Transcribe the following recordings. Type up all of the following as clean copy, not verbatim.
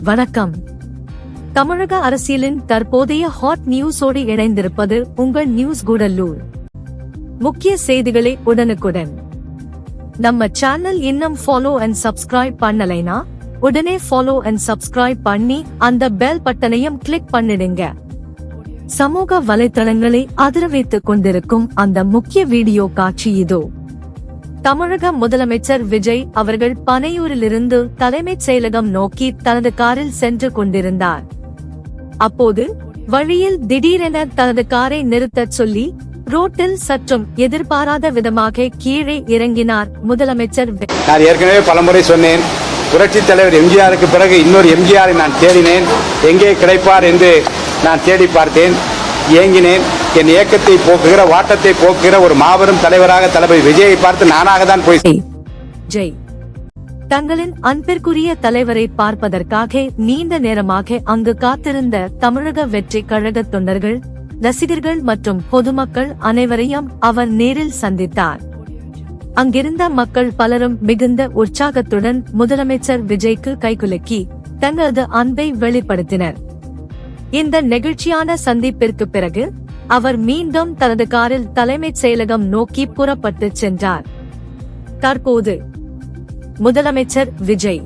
வணக்கம். தமிழக அரசியலின் தற்போதைய ஹாட் நியூஸோடு இணைந்திருப்பது உங்கள் நியூஸ் கூடல்லூர். முக்கிய செய்திகளை உடனுக்குடன் நம்ம சேனல் இன்னும் ஃபாலோ அண்ட் சப்ஸ்கிரைப் பண்ணலைனா உடனே ஃபாலோ அண்ட் சப்ஸ்கிரைப் பண்ணி அந்த பெல் பட்டனையும் கிளிக் பண்ணிடுங்க. சமூக வலைத்தளங்களை அதிரவைத்துக் கொண்டிருக்கும் அந்த முக்கிய வீடியோ காட்சி இதோ. தமிழக முதலமைச்சர் விஜய் அவர்கள் பனையூரிலிருந்து தலைமைச் செயலகம் நோக்கி தனது காரில் சென்று கொண்டிருந்தார். அப்போது வழியில் திடீரென தனது காரை நிறுத்தச் சொல்லி ரோட்டில் சற்றும் எதிர்பாராத விதமாக கீழே இறங்கினார் முதலமைச்சர். நான் ஏற்கனவே பலமுறை சொன்னேன், புரட்சித் தலைவர் எம்ஜிஆருக்கு பிறகு இன்னொரு எம்ஜிஆரை நான் தேடினேன். எங்கே கிடைப்பார் என்று நான் தேடி பார்த்தேன், ஏங்கினேன். என் இயக்கத்தை போக்குகிற, வாட்டத்தை போக்குகிற ஒரு மாபெரும் தலைவராக தளபதி விஜயை பார்த்து நானாக தான் போய் ஜெய் தங்களின் அன்பிற்குரிய தலைவரை பார்ப்பதற்காக நீண்ட நேரமாக அங்கு காத்திருந்த தமிழக வெற்றி கழக தொண்டர்கள், ரசிகர்கள் மற்றும் பொதுமக்கள் அனைவரையும் அவர் நேரில் சந்தித்தார். அங்கிருந்த மக்கள் பலரும் மிகுந்த உற்சாகத்துடன் முதலமைச்சர் விஜய்க்கு கைகுலுக்கி தங்களது அன்பை வெளிப்படுத்தினர். இந்த நெகிழ்ச்சியான சந்திப்பிற்கு பிறகு அவர் மீண்டும் தனது காரில் தலைமைச் செயலகம் நோக்கி புறப்பட்டு சென்றார். தற்போது முதலமைச்சர் விஜய்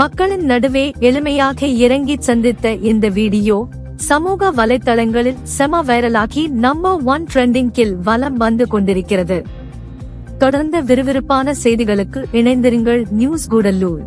மக்களின் நடுவே எளிமையாக இறங்கி சந்தித்த இந்த வீடியோ சமூக வலைத்தளங்களில் செம வைரலாகி நம்பர் 1 ட்ரெண்டிங்கில் வலம் வந்து கொண்டிருக்கிறது. தொடர்ந்து விறுவிறுப்பான செய்திகளுக்கு இணைந்திருங்கள் நியூஸ் கூடல்லூர்.